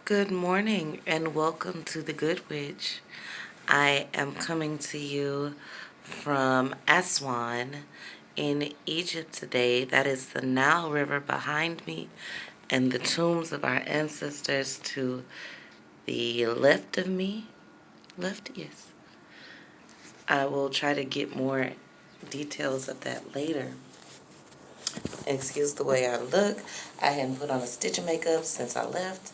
Good morning and welcome to the Good Witch. I am coming to you from Aswan in Egypt today. That is the Nile River behind me and the tombs of our ancestors to the left of me. Left, yes. I will try to get more details of that later. Excuse the way I look. I hadn't put on a stitch of makeup since I left.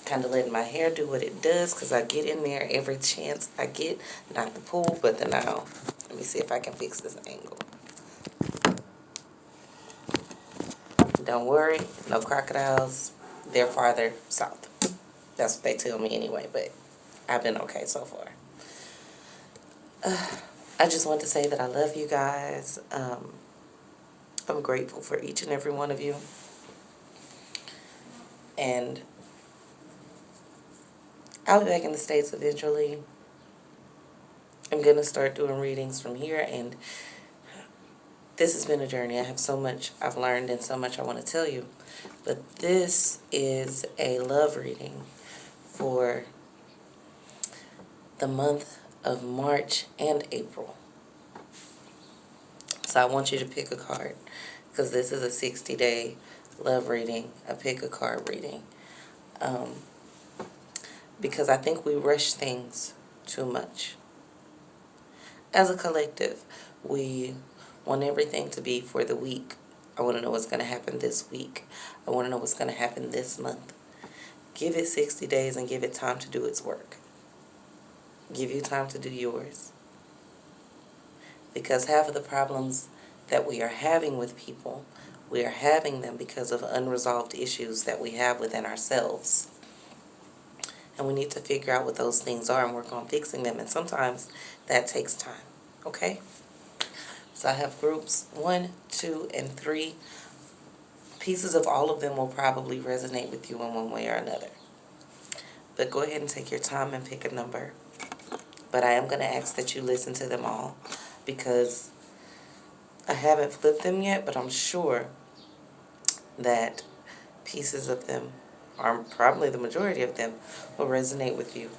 Kind of letting my hair do what it does because I get in there every chance I get. Not the pool, but the Nile. Let me see if I can fix this angle. Don't worry, no crocodiles. They're farther south. That's what they tell me anyway, but I've been okay so far. I just want to say that I love you guys. I'm grateful for each and every one of you. And I'll be back in the States eventually. I'm going to start doing readings from here, and this has been a journey. I have so much I've learned and so much I want to tell you. But this is a love reading for the month of March and April. So I want you to pick a card because this is a 60-day love reading, a pick a card reading. Because I think we rush things too much. As a collective, we want everything to be for the week. I want to know what's going to happen this week. I want to know what's going to happen this month. Give it 60 days and give it time to do its work. Give you time to do yours. Because half of the problems that we are having with people, we are having them because of unresolved issues that we have within ourselves. And we need to figure out what those things are and work on fixing them. And sometimes that takes time. Okay? So I have groups 1, 2, and 3. Pieces of all of them will probably resonate with you in one way or another. But go ahead and take your time and pick a number. But I am going to ask that you listen to them all because I haven't flipped them yet, but I'm sure that pieces of them, or probably the majority of them, will resonate with you.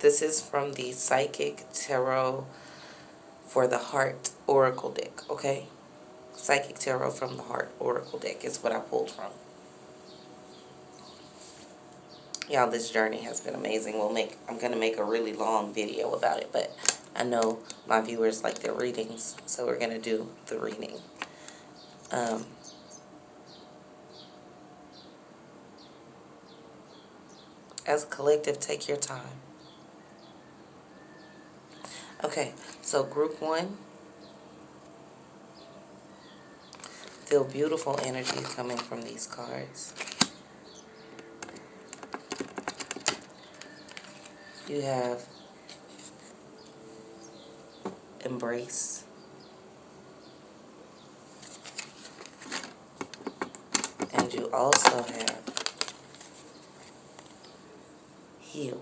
This is from the Psychic Tarot for the Heart Oracle deck, okay? Psychic Tarot from the Heart Oracle deck is what I pulled from. Y'all, this journey has been amazing. I'm going to make a really long video about it, but I know my viewers like their readings, so we're going to do the reading. As a collective, take your time. Okay, so group 1, feel beautiful energy coming from these cards. You have embrace, and you also have heal.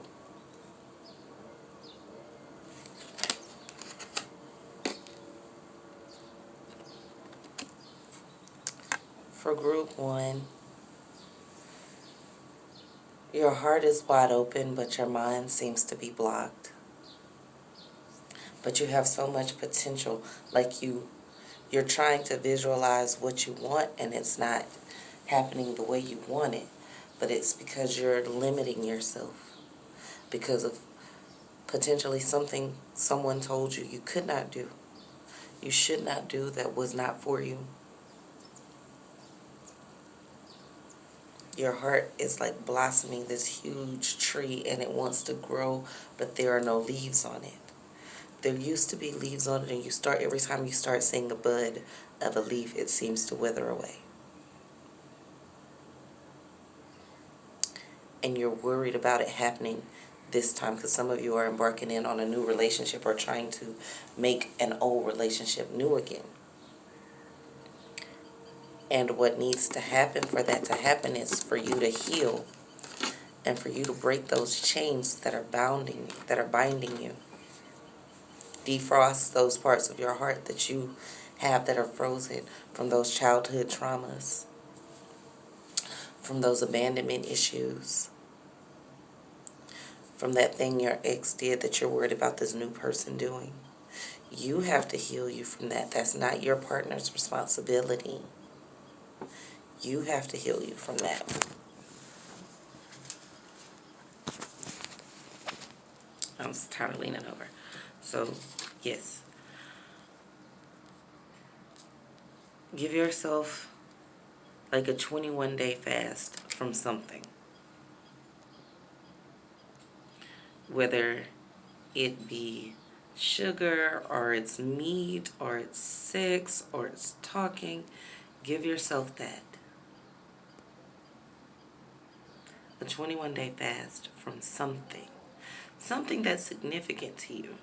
For group 1, your heart is wide open, but your mind seems to be blocked. But you have so much potential, like you're trying to visualize what you want, and it's not happening the way you want it. But it's because you're limiting yourself because of potentially something someone told you you could not do, you should not do, that was not for you. Your heart is like blossoming this huge tree and it wants to grow, but there are no leaves on it. There used to be leaves on it, and every time you start seeing a bud of a leaf, it seems to wither away. And you're worried about it happening this time because some of you are embarking in on a new relationship or trying to make an old relationship new again. And what needs to happen for that to happen is for you to heal and for you to break those chains that are binding you. Defrost those parts of your heart that you have that are frozen from those childhood traumas. from those abandonment issues, from that thing your ex did that you're worried about this new person doing. You have to heal you from that. That's not your partner's responsibility. You have to heal you from that. I'm tired of leaning over. So, yes. Give yourself like a 21-day fast from something. Whether it be sugar, or it's meat, or it's sex, or it's talking, give yourself that. A 21-day fast from something. Something that's significant to you.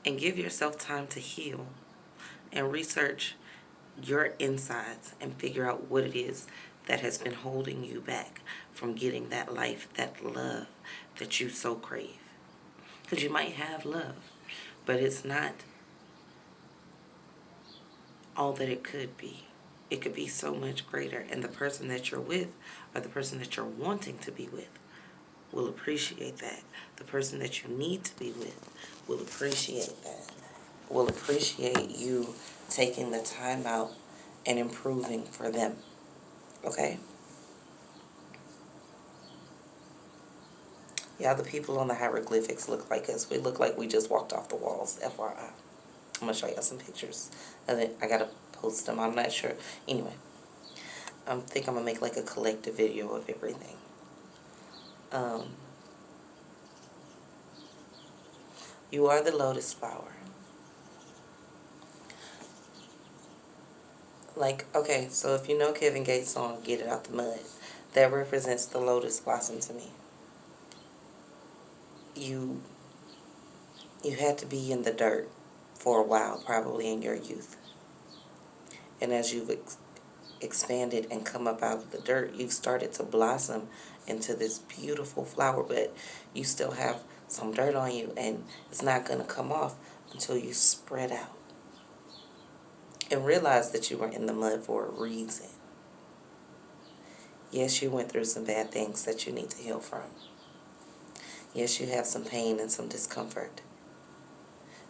And give yourself time to heal and research your insides and figure out what it is that has been holding you back from getting that life, that love that you so crave. Because you might have love, but it's not all that it could be. It could be so much greater. And the person that you're with, or the person that you're wanting to be with, will appreciate that. The person that you need to be with will appreciate that. Will appreciate you taking the time out and improving for them. Okay? Yeah, the people on the hieroglyphics look like us. We look like we just walked off the walls, FYI. I'm going to show you some pictures. And then I got to post them. I'm not sure. Anyway, I think I'm going to make like a collective video of everything. You are the lotus flower. Like, okay, so if you know Kevin Gates' song, Get It Out the Mud, that represents the lotus blossom to me. You had to be in the dirt for a while, probably in your youth. And as you've expanded and come up out of the dirt, you've started to blossom into this beautiful flower, but you still have some dirt on you, and it's not going to come off until you spread out. And realize that you were in the mud for a reason. Yes, you went through some bad things that you need to heal from. Yes, you have some pain and some discomfort.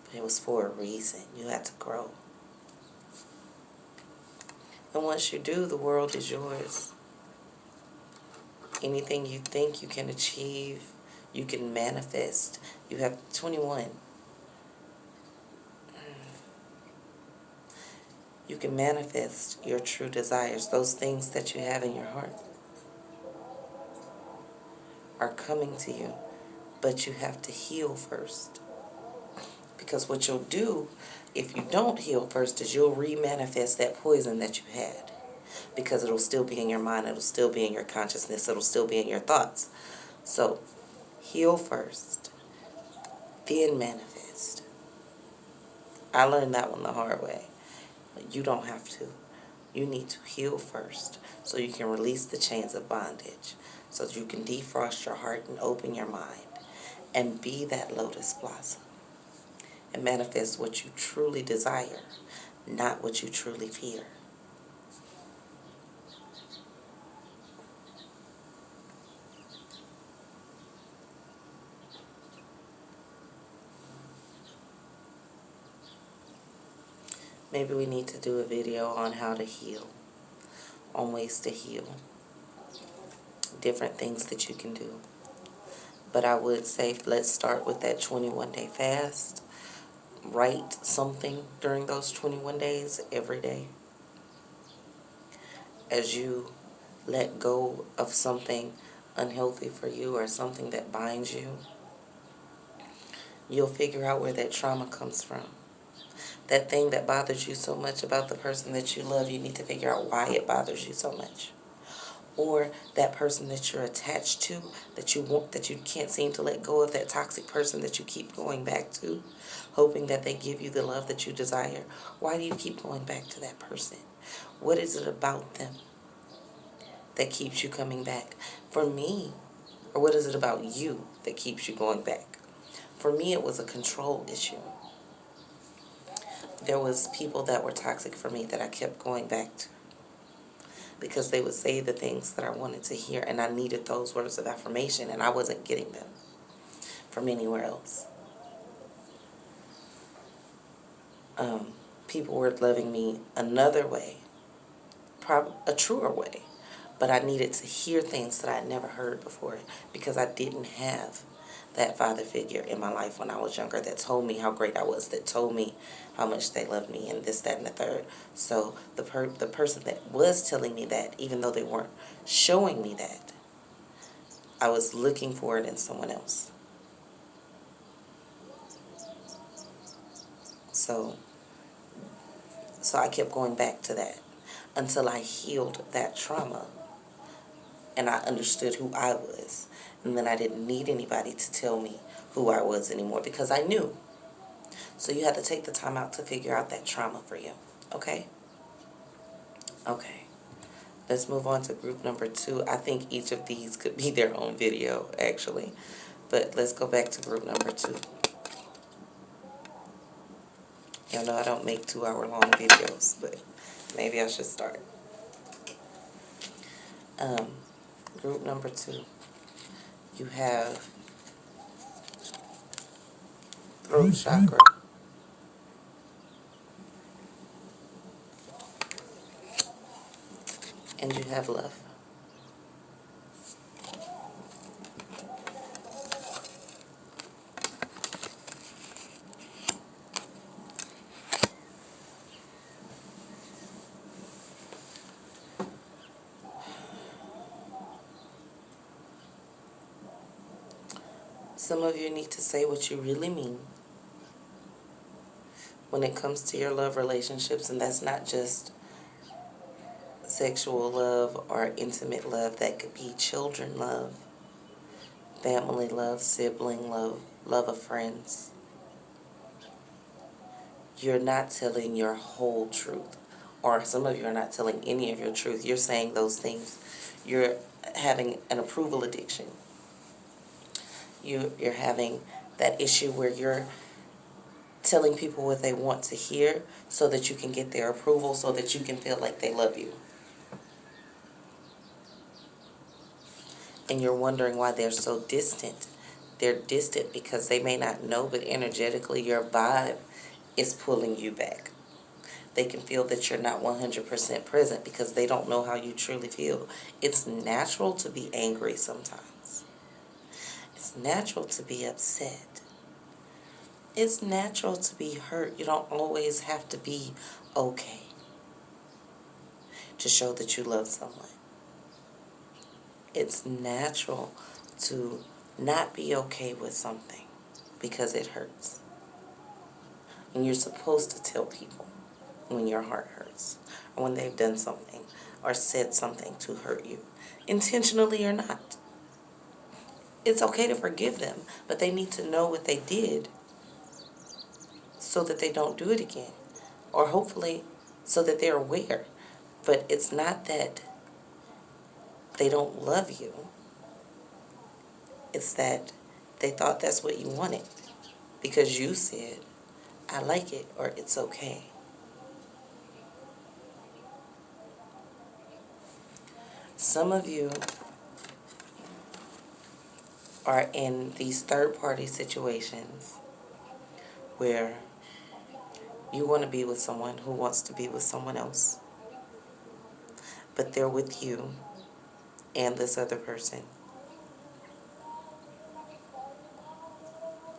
But it was for a reason. You had to grow. And once you do, the world is yours. Anything you think you can achieve, you can manifest. You have 21. You can manifest your true desires. Those things that you have in your heart are coming to you. But you have to heal first. Because what you'll do, if you don't heal first, is you'll re-manifest that poison that you had. Because it'll still be in your mind. It'll still be in your consciousness. It'll still be in your thoughts. So, heal first. Then manifest. I learned that one the hard way. But you don't have to. You need to heal first so you can release the chains of bondage. So that you can defrost your heart and open your mind. And be that lotus blossom. And manifest what you truly desire, not what you truly fear. Maybe we need to do a video on how to heal, on ways to heal, different things that you can do. But I would say let's start with that 21-day fast. Write something during those 21 days every day. As you let go of something unhealthy for you or something that binds you, you'll figure out where that trauma comes from. That thing that bothers you so much about the person that you love, you need to figure out why it bothers you so much. Or that person that you're attached to, that you want, that you can't seem to let go of, that toxic person that you keep going back to, hoping that they give you the love that you desire. Why do you keep going back to that person? What is it about them that keeps you coming back? For me, or what is it about you that keeps you going back? For me, it was a control issue. There was people that were toxic for me that I kept going back to. because they would say the things that I wanted to hear, and I needed those words of affirmation, and I wasn't getting them from anywhere else. People were loving me another way, a truer way, but I needed to hear things that I'd never heard before because I didn't have that father figure in my life when I was younger that told me how great I was, that told me how much they loved me, and this, that, and the third. So the person that was telling me that, even though they weren't showing me that, I was looking for it in someone else. So I kept going back to that until I healed that trauma and I understood who I was. And then I didn't need anybody to tell me who I was anymore because I knew. So you have to take the time out to figure out that trauma for you. Okay? Okay. Let's move on to group number 2. I think each of these could be their own video, actually. But let's go back to group number 2. Y'all know I don't make 2-hour-long videos, but maybe I should start. Group number 2. You have throat chakra. And you have love. Some of you need to say what you really mean when it comes to your love relationships, and that's not just sexual love or intimate love. That could be children love, family love, sibling love, love of friends. You're not telling your whole truth, or some of you are not telling any of your truth. You're saying those things. You're having an approval addiction. You're having that issue where you're telling people what they want to hear so that you can get their approval, so that you can feel like they love you. And you're wondering why they're so distant. They're distant because they may not know, but energetically your vibe is pulling you back. They can feel that you're not 100% present because they don't know how you truly feel. It's natural to be angry sometimes. It's natural to be upset. It's natural to be hurt. You don't always have to be okay to show that you love someone. It's natural to not be okay with something because it hurts. And you're supposed to tell people when your heart hurts or when they've done something or said something to hurt you, intentionally or not. It's okay to forgive them, but they need to know what they did so that they don't do it again, or hopefully so that they're aware. But it's not that they don't love you. It's that they thought that's what you wanted because you said, I like it, or it's okay. Some of you are in these third-party situations where you want to be with someone who wants to be with someone else, but they're with you and this other person.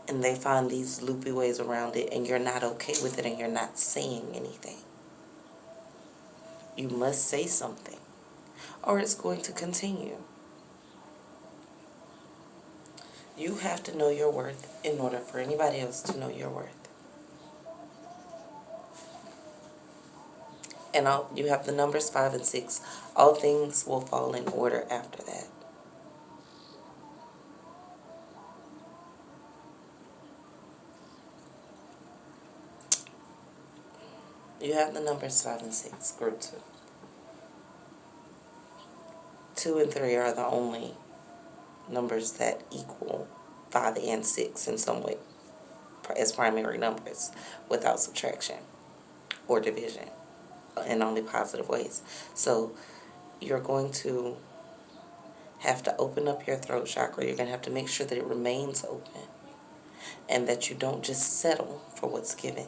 And they find these loopy ways around it, and you're not okay with it, and you're not saying anything. You must say something, or it's going to continue. You have to know your worth in order for anybody else to know your worth. And you have the numbers 5 and 6. All things will fall in order after that. You have the numbers 5 and 6, group 2. 2 and 3 are the only numbers that equal 5 and 6 in some way as primary numbers without subtraction or division in only positive ways. So you're going to have to open up your throat chakra. You're going to have to make sure that it remains open and that you don't just settle for what's given.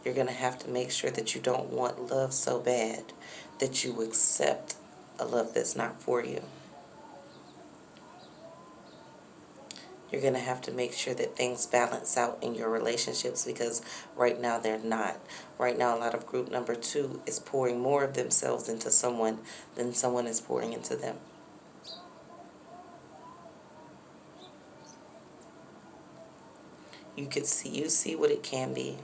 You're going to have to make sure that you don't want love so bad that you accept a love that's not for you. You're going to have to make sure that things balance out in your relationships, because right now they're not. Right now, a lot of group number 2 is pouring more of themselves into someone than someone is pouring into them. You see what it can be.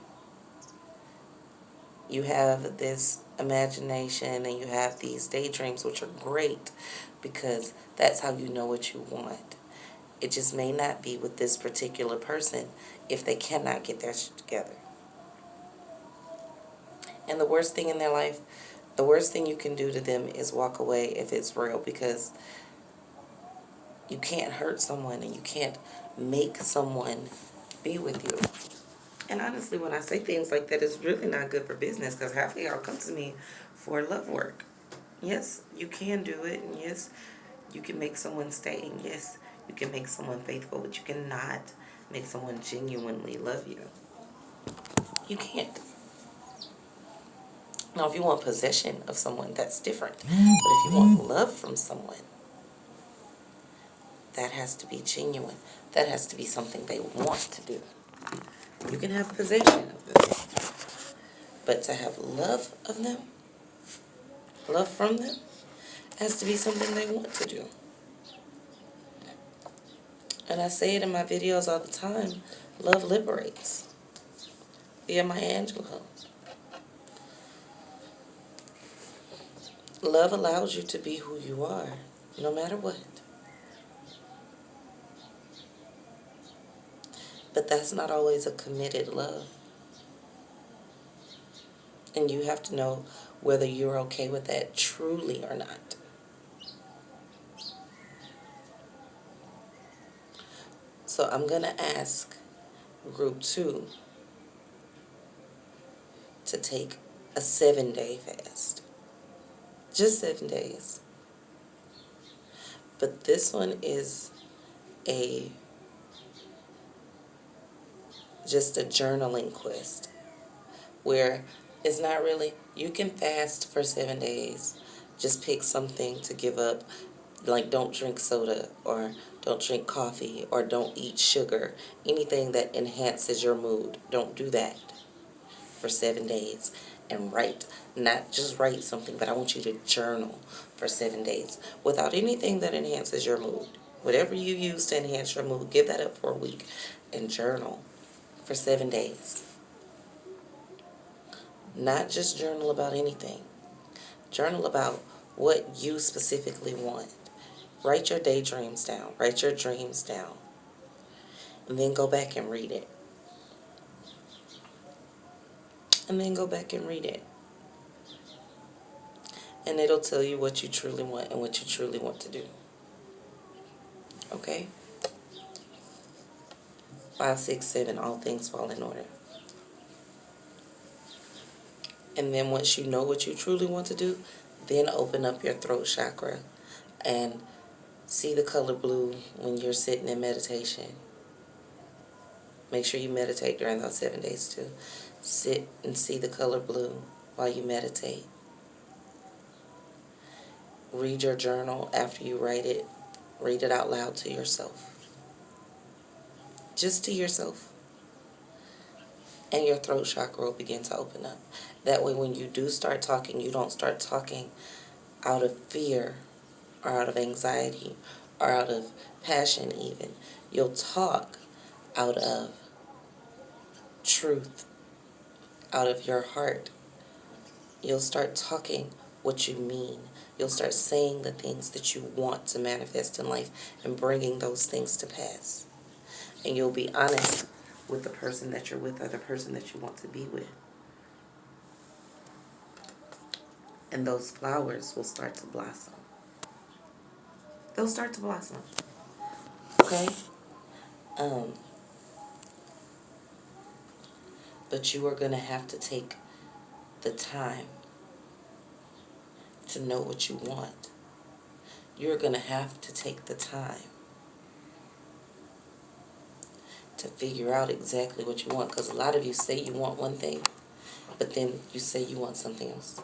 You have this imagination and you have these daydreams, which are great because that's how you know what you want. It just may not be with this particular person if they cannot get their shit together. And the worst thing in their life, the worst thing you can do to them is walk away if it's real, because you can't hurt someone and you can't make someone be with you. And honestly, when I say things like that, it's really not good for business, because half of y'all come to me for love work. Yes, you can do it, and yes, you can make someone stay, and yes, you can make someone faithful, but you cannot make someone genuinely love you. You can't. Now, if you want possession of someone, that's different. But if you want love from someone, that has to be genuine. That has to be something they want to do. You can have possession of them, but to have love of them, love from them, has to be something they want to do. And I say it in my videos all the time, love liberates. Via Maya Angelou. Love allows you to be who you are, no matter what. But that's not always a committed love. And you have to know whether you're okay with that truly or not. So I'm going to ask group 2 to take a 7-day fast. Just 7 days. But this one is just a journaling quest, where it's not really, you can fast for 7 days. Just pick something to give up. Like, don't drink soda, or don't drink coffee, or don't eat sugar. Anything that enhances your mood, don't do that for 7 days. And write, not just write something, but I want you to journal for 7 days without anything that enhances your mood. Whatever you use to enhance your mood, give that up for a week and journal for 7 days. Not just journal about anything. Journal about what you specifically want. Write your daydreams down. Write your dreams down. And then go back and read it. And then go back and read it. And it'll tell you what you truly want and what you truly want to do. Okay? 5, 6, 7, all things fall in order. And then once you know what you truly want to do, then open up your throat chakra and see the color blue when you're sitting in meditation. Make sure you meditate during those 7 days too. Sit and see the color blue while you meditate. Read your journal after you write it. Read it out loud to yourself. Just to yourself. And your throat chakra will begin to open up. That way when you do start talking, you don't start talking out of fear or out of anxiety or out of passion even. You'll talk out of truth, out of your heart. You'll start talking what you mean. You'll start saying the things that you want to manifest in life and bringing those things to pass. And you'll be honest with the person that you're with or the person that you want to be with. And those flowers will start to blossom. They'll start to blossom. Okay? But you are going to have to take the time to know what you want, you're going to have to take the time to figure out exactly what you want. Because a lot of you say you want one thing, but then you say you want something else.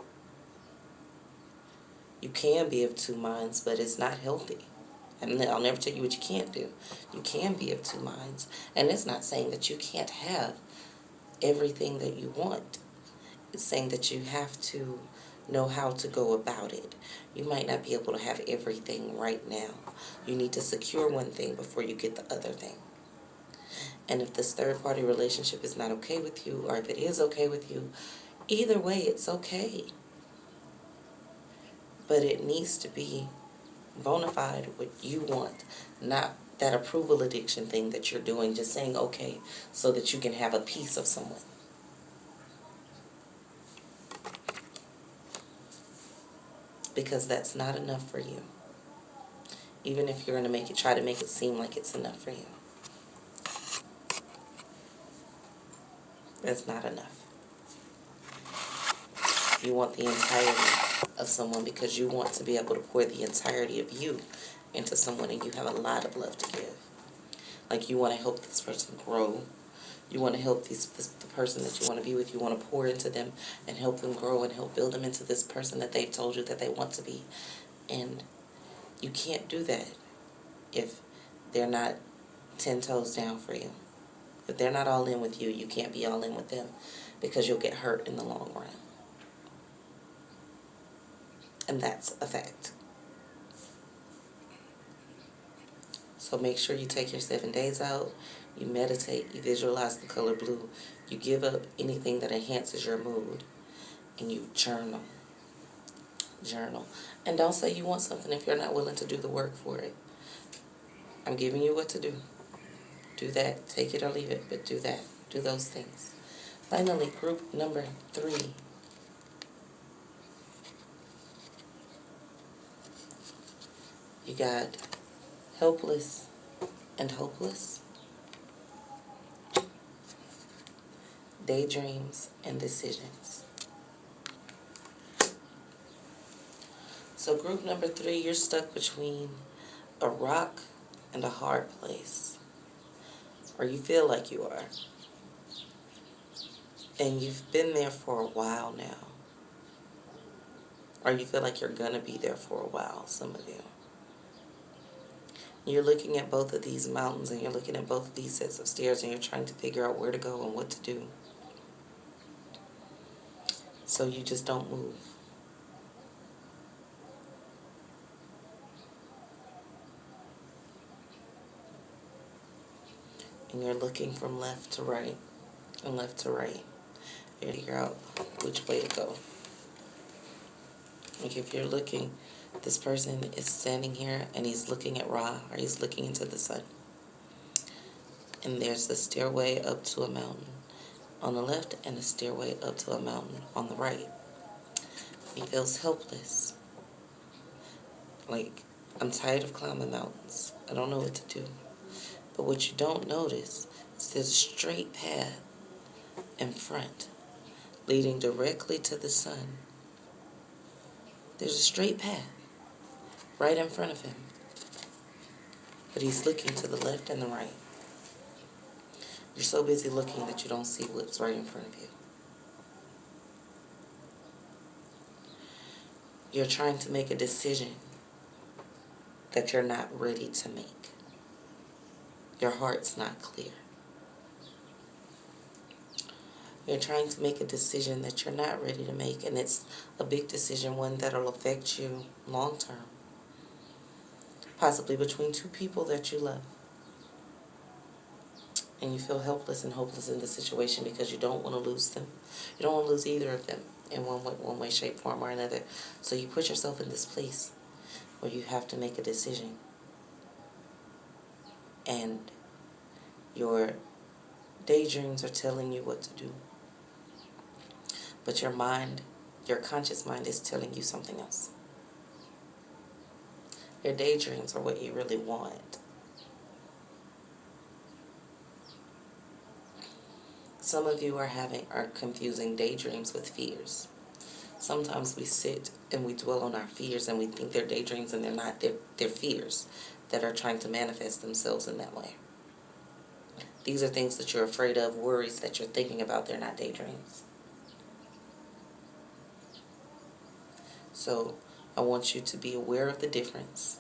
You can be of two minds, but it's not healthy. And I'll never tell you what you can't do. You can be of two minds. And it's not saying that you can't have everything that you want. It's saying that you have to know how to go about it. You might not be able to have everything right now. You need to secure one thing before you get the other thing. And if this third-party relationship is not okay with you, or if it is okay with you, either way, it's okay. But it needs to be bona fide what you want, not that approval addiction thing that you're doing, just saying okay so that you can have a piece of someone. Because that's not enough for you. Even if you're going to try to make it seem like it's enough for you. That's not enough. You want the entirety of someone because you want to be able to pour the entirety of you into someone, and you have a lot of love to give. Like, you want to help this person grow. You want to help the person that you want to be with. You want to pour into them and help them grow and help build them into this person that they've told you that they want to be. And you can't do that if they're not 10 toes down for you. If they're not all in with you, you can't be all in with them, because you'll get hurt in the long run. And that's a fact. So make sure you take your 7 days out, you meditate, you visualize the color blue, you give up anything that enhances your mood, and you journal. Journal. And don't say you want something if you're not willing to do the work for it. I'm giving you what to do. Do that. Take it or leave it, but do that. Do those things. Finally, group number 3. You got helpless and hopeless, daydreams and decisions. So group number 3, you're stuck between a rock and a hard place, or you feel like you are. And you've been there for a while now. Or you feel like you're going to be there for a while, some of you. You're looking at both of these mountains, and you're looking at both of these sets of stairs, and you're trying to figure out where to go and what to do. So you just don't move. And you're looking from left to right and left to right. You figure out which way to go. Like, if you're looking, this person is standing here and he's looking at Ra, or he's looking into the sun. And there's the stairway up to a mountain on the left and a stairway up to a mountain on the right. He feels helpless. Like, I'm tired of climbing mountains. I don't know what to do. But what you don't notice is there's a straight path in front leading directly to the sun. There's a straight path right in front of him. But he's looking to the left and the right. You're so busy looking that you don't see what's right in front of you. You're trying to make a decision that you're not ready to make. Your heart's not clear. You're trying to make a decision that you're not ready to make, and it's a big decision, one that'll affect you long term. Possibly between two people that you love. And you feel helpless and hopeless in the situation because you don't want to lose them. You don't want to lose either of them in one way, shape, form, or another. So you put yourself in this place where you have to make a decision. And your daydreams are telling you what to do. But your mind, your conscious mind, is telling you something else. Your daydreams are what you really want. Some of you are confusing daydreams with fears. Sometimes we sit and we dwell on our fears and we think they're daydreams, and they're not. They're fears that are trying to manifest themselves in that way. These are things that you're afraid of, worries that you're thinking about. They're not daydreams. So I want you to be aware of the difference.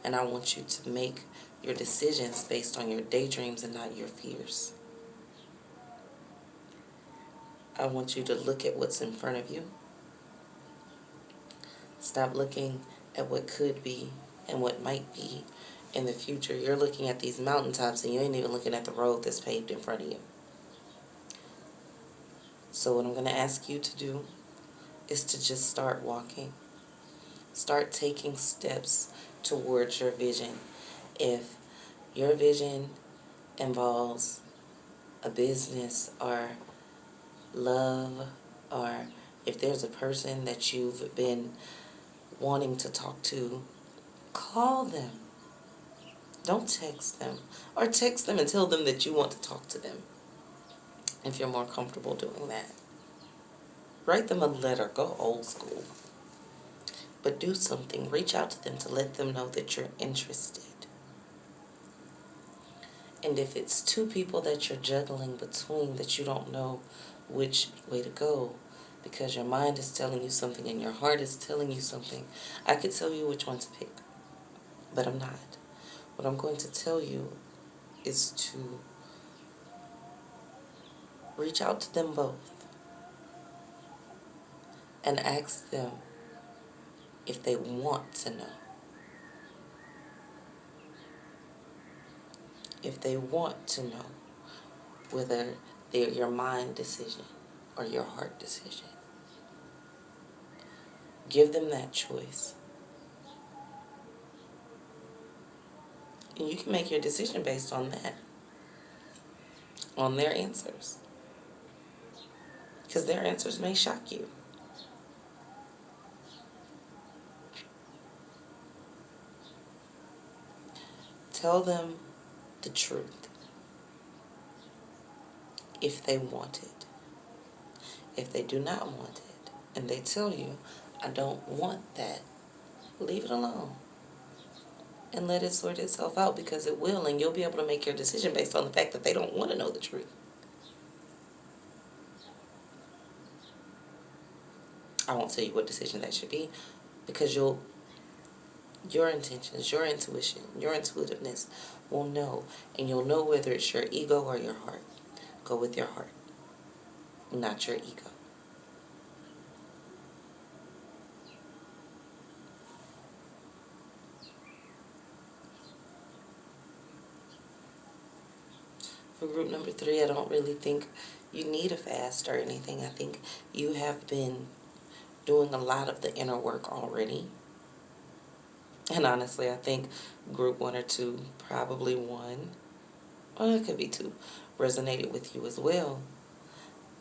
And I want you to make your decisions based on your daydreams and not your fears. I want you to look at what's in front of you. Stop looking at what could be and what might be in the future. You're looking at these mountaintops and you ain't even looking at the road that's paved in front of you. So what I'm going to ask you to do is to just start walking. Start taking steps towards your vision. If your vision involves a business or love, or if there's a person that you've been wanting to talk to, call them. Don't text them. Or text them and tell them that you want to talk to them, if you're more comfortable doing that. Write them a letter. Go old school. But do something. Reach out to them to let them know that you're interested. And if it's two people that you're juggling between, that you don't know which way to go, because your mind is telling you something and your heart is telling you something, I could tell you which one to pick, but I'm not. What I'm going to tell you is to reach out to them both and ask them if they want to know. If they want to know whether they're your mind decision or your heart decision. Give them that choice. And you can make your decision based on that, on their answers. Because their answers may shock you. Tell them the truth if they want it. If they do not want it, and they tell you, I don't want that, leave it alone. And let it sort itself out, because it will, and you'll be able to make your decision based on the fact that they don't want to know the truth. I won't tell you what decision that should be, because your intentions, your intuition, your intuitiveness will know, and you'll know whether it's your ego or your heart. Go with your heart, not your ego. For group number 3, I don't really think you need a fast or anything. I think you have been doing a lot of the inner work already. And honestly, I think group 1 or 2, probably 1, or it could be 2, resonated with you as well.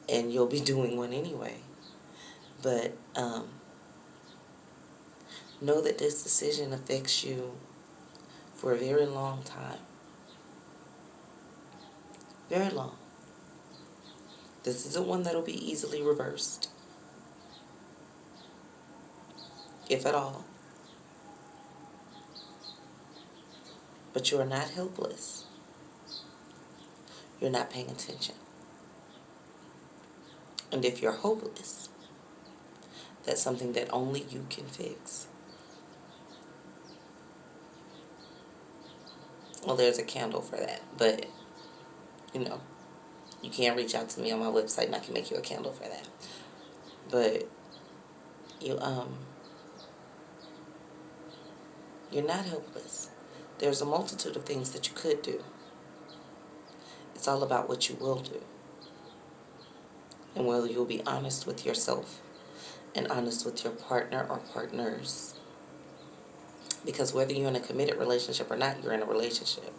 And you'll be doing 1 anyway. But know that this decision affects you for a very long time. Very long. This isn't one that'll be easily reversed, if at all. But you are not helpless. You're not paying attention. And if you're hopeless, that's something that only you can fix. Well, there's a candle for that, but, you can reach out to me on my website and I can make you a candle for that. But you're not helpless. There's a multitude of things that you could do. It's all about what you will do. And whether you'll be honest with yourself and honest with your partner or partners. Because whether you're in a committed relationship or not, you're in a relationship.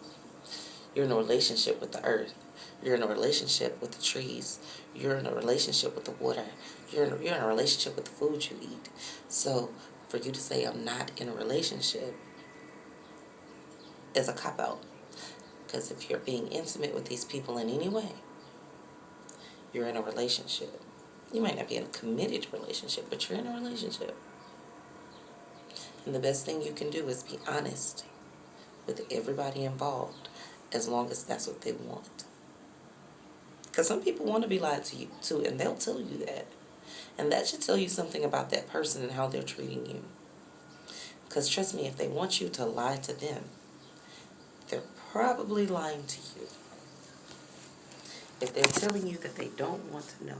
You're in a relationship with the earth. You're in a relationship with the trees. You're in a relationship with the water. You're in a relationship with the food you eat. So for you to say I'm not in a relationship is a cop-out. Because if you're being intimate with these people in any way, you're in a relationship. You might not be in a committed relationship, but you're in a relationship. And the best thing you can do is be honest with everybody involved, as long as that's what they want. Because some people want to be lied to you too, and they'll tell you that. And that should tell you something about that person and how they're treating you. Because trust me, if they want you to lie to them, they're probably lying to you. If they're telling you that they don't want to know,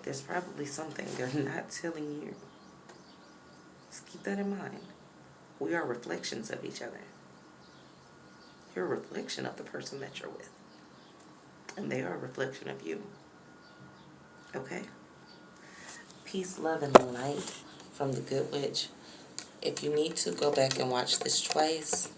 there's probably something they're not telling you. Just keep that in mind. We are reflections of each other. You're a reflection of the person that you're with. And they are a reflection of you. Okay? Peace, love, and light from the Good Witch. If you need to, go back and watch this twice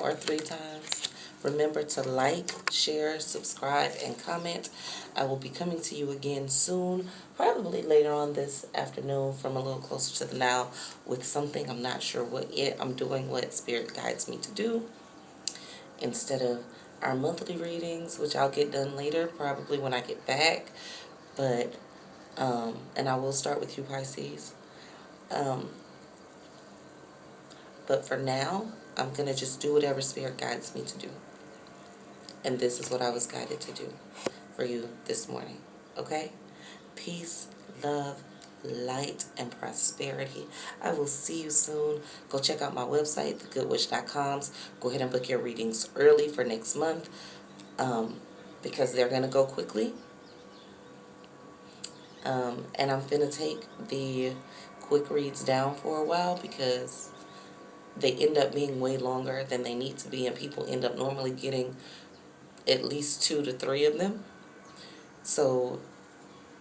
or 3 times. Remember to like, share, subscribe, and comment. I will be coming to you again soon, probably later on this afternoon from a little closer to the Nile with something. I'm not sure what yet. I'm doing what Spirit guides me to do instead of our monthly readings, which I'll get done later, probably when I get back. But, and I will start with you, Pisces. But for now, I'm going to just do whatever Spirit guides me to do. And this is what I was guided to do for you this morning. Okay? Peace, love, light, and prosperity. I will see you soon. Go check out my website, thgoodwitch.com. Go ahead and book your readings early for next month, because they're going to go quickly. And I'm going to take the quick reads down for a while because they end up being way longer than they need to be, and people end up normally getting at least 2 to 3 of them. So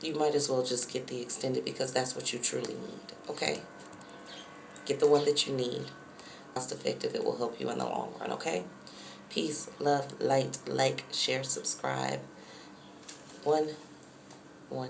you might as well just get the extended because that's what you truly need. Okay? Get the one that you need. Cost effective. It will help you in the long run. Okay? Peace, love, light, like, share, subscribe. 1, 1.